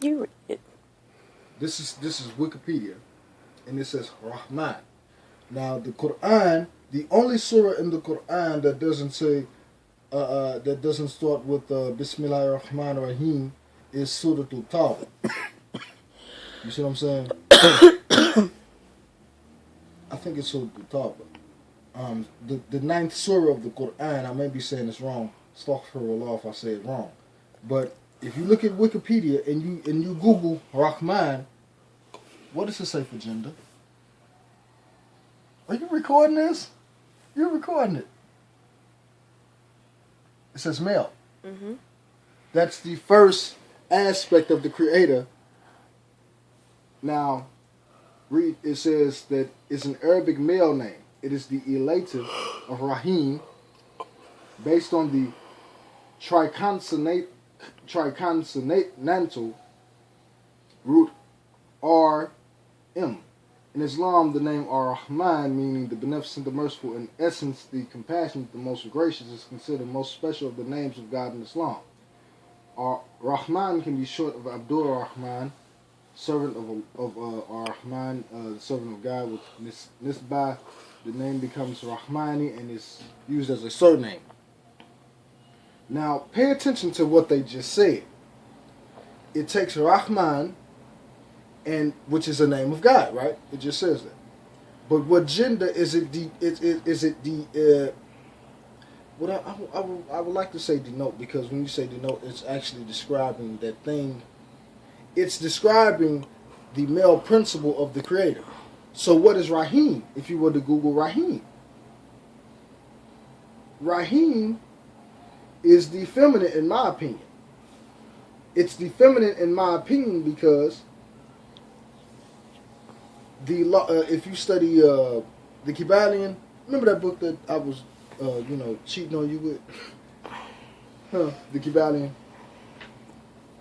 You read it. This is Wikipedia, and it says Rahman. Now the Quran, the only surah in the Quran that doesn't say that doesn't start with Bismillahir Rahmanir Rahim is Surah Al-Tawbah. You see what I'm saying? I think it's Surah Al-Tawbah. The ninth surah of the Quran. I may be saying this wrong. Astaghfirullah if I say it wrong. But if you look at Wikipedia and you Google Rahman, what does it say for gender? Are you recording this? You're recording it. It says male. Mm-hmm. That's the first aspect of the Creator. Now, read. It says that it's an Arabic male name. It is the elative of Rahim, based on the triconsonantal root R-M. In Islam, the name Ar-Rahman, meaning the beneficent, the merciful, in essence, the compassionate, the most gracious, is considered most special of the names of God in Islam. Ar-Rahman can be short of Abdul Rahman, servant of Ar-Rahman, the servant of God. With Nisbah, the name becomes Rahmani and is used as a surname. Now, pay attention to what they just said. It takes Rahman, and which is the name of God, right? It just says that. But what gender is it? What I would like to say denote, because when you say denote, it's actually describing that thing. It's describing the male principle of the Creator. So what is Rahim? If you were to Google Rahim, Rahim is the feminine in my opinion. It's the feminine in my opinion because if you study the Kybalion, remember that book that I was cheating on you with? The Kybalion.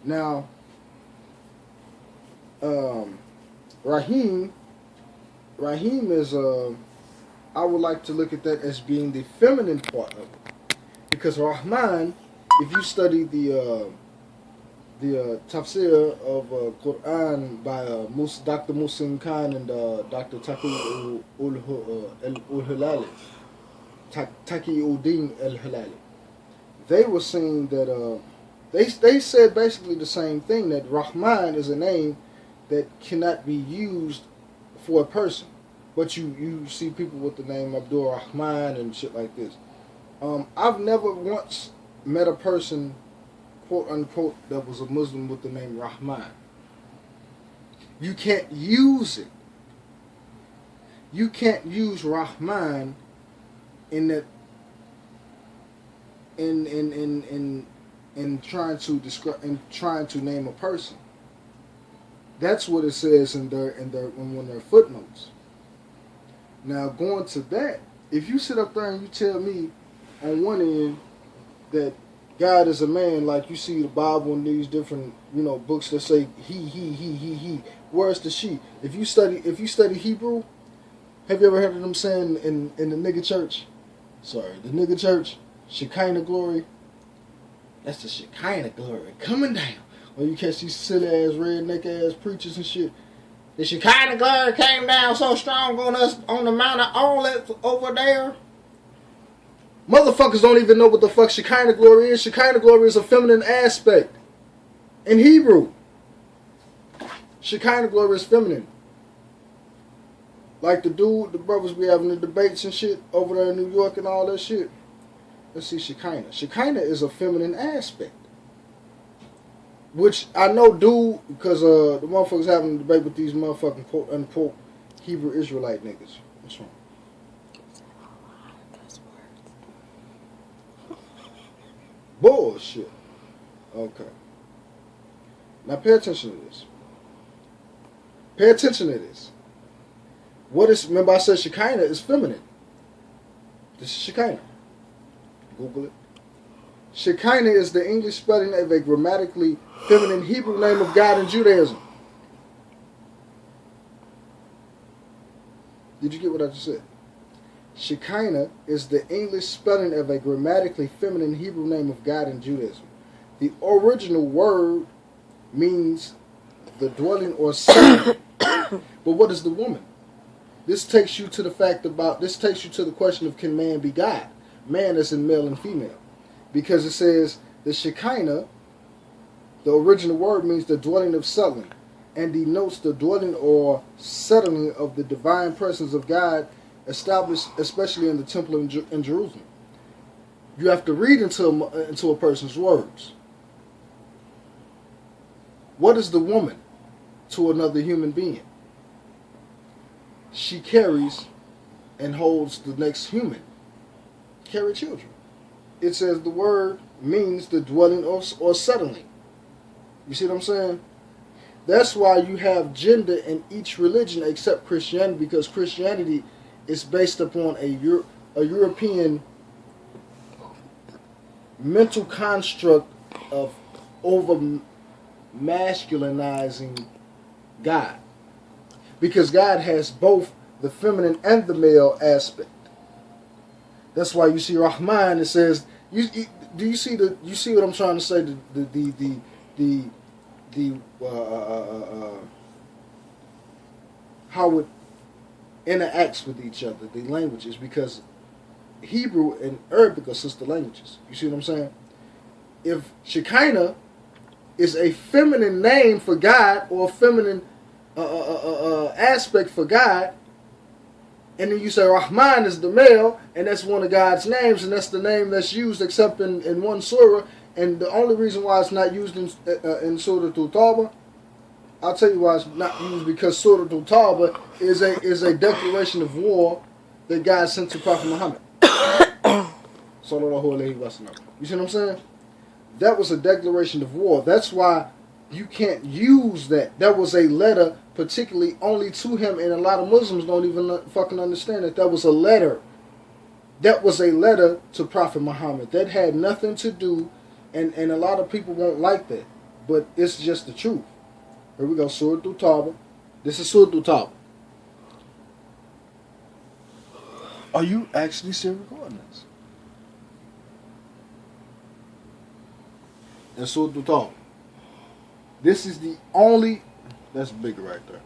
Now, Rahim is I would like to look at that as being the feminine part of it, because Rahman, if you study the tafsir of Quran by Dr. Musin Khan and Dr. Taqi al-Hilali, Taqi-uddin al-Hilali, they were saying that they said basically the same thing, that Rahman is a name that cannot be used for a person. But you see people with the name Abdul Rahman and shit like this. I've never once met a person, quote unquote, that was a Muslim with the name Rahman. You can't use it. You can't use Rahman in that in trying to describe, in trying to name a person. That's what it says in one of their footnotes. Now, going to that, if you sit up there and you tell me on one end that God is a man, like you see the Bible and these different books that say he, where's the she? If you study Hebrew, have you ever heard of them saying in the nigga church? The nigga church, Shekinah glory. That's the Shekinah glory coming down. Or you catch these silly ass redneck ass preachers and shit. The Shekinah glory came down so strong on us on the Mount of Olives over there. Motherfuckers don't even know what the fuck Shekinah glory is. Shekinah glory is a feminine aspect in Hebrew. Shekinah glory is feminine. Like the brothers be having the debates and shit over there in New York and all that shit. Let's see Shekinah. Shekinah is a feminine aspect. Which I know because the motherfuckers having a debate with these motherfucking quote unquote Hebrew Israelite niggas. What's wrong? Bullshit. Okay. Now pay attention to this. Pay attention to this. Remember I said Shekinah is feminine. This is Shekinah. Google it. Shekinah is the English spelling of a grammatically feminine Hebrew name of God in Judaism. Did you get what I just said? Shekinah is the English spelling of a grammatically feminine Hebrew name of God in Judaism. The original word means the dwelling or settlement. But what is the woman? This takes you to the question of, can man be God? Man is in male and female. Because it says the Shekinah, the original word means the dwelling of settling, and denotes the dwelling or settling of the divine presence of God established especially in the temple in Jerusalem. You have to read into a person's words. What is the woman to another human being? She carries and holds the next human. Carry children. It says the word means the dwelling or settling. You see what I'm saying? That's why you have gender in each religion except Christianity, because Christianity is based upon a European mental construct of over masculinizing God. Because God has both the feminine and the male aspect. That's why you see Rahman. It says, do you see what I'm trying to say? How it interacts with each other, the languages, because Hebrew and Arabic are sister languages. You see what I'm saying? If Shekinah is a feminine name for God, or a feminine aspect for God, and then you say Rahman is the male, and that's one of God's names, and that's the name that's used except in one surah, and the only reason why it's not used in Surah Al-Tawbah, I'll tell you why it's not used, because Surah Al-Tawbah is a declaration of war that God sent to Prophet Muhammad. Sallallahu Alaihi Wasallam. You see what I'm saying? That was a declaration of war. That's why you can't use that. That was a letter particularly only to him, and a lot of Muslims don't even fucking understand that. That was a letter. That was a letter to Prophet Muhammad. That had nothing to do, and a lot of people won't like that, but it's just the truth. Here we go, Surah Al-Tawbah. This is Surah Al-Tawbah. Are you actually still recording this? That's Surah Al-Tawbah. This is the only, that's bigger right there.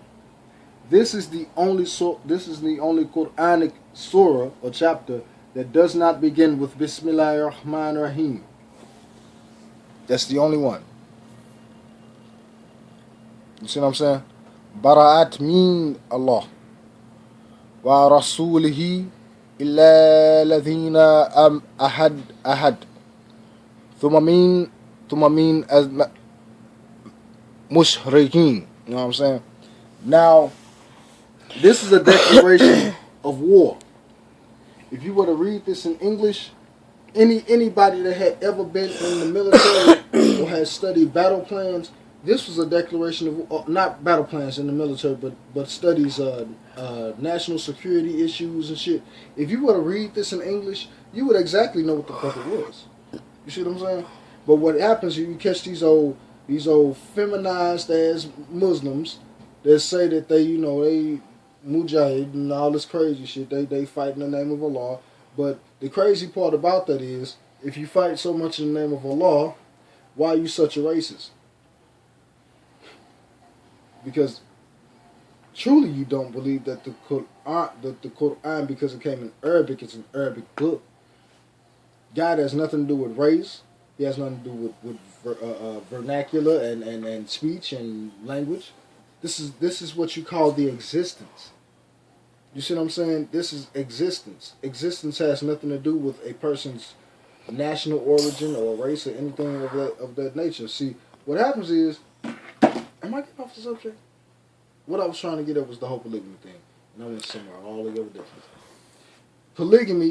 This is the only Quranic surah or chapter that does not begin with Bismillahir Rahmanir Rahim. That's the only one. You see what I'm saying? Bara'at min Allah wa rasulihi illa ladhina ahad thumma min as mushrikeen. You know what I'm saying? Now, this is a declaration of war. If you were to read this in English, anybody that had ever been in the military or had studied battle plans, this was a declaration of, not battle plans in the military, but studies national security issues and shit. If you were to read this in English, you would exactly know what the fuck it was. You see what I'm saying? But what happens is you catch these old feminized ass Muslims that say that they mujahid and all this crazy shit. They fight in the name of Allah. But the crazy part about that is, if you fight so much in the name of Allah, why are you such a racist? Because truly you don't believe that the Quran, because it came in Arabic, it's an Arabic book. God has nothing to do with race. He has nothing to do with vernacular and speech and language. This is what you call the existence. You see what I'm saying? This is existence. Existence has nothing to do with a person's national origin or race or anything of that nature. See, what happens is, am I getting off the subject? What I was trying to get at was the whole polygamy thing. And I went somewhere all the other different. Polygamy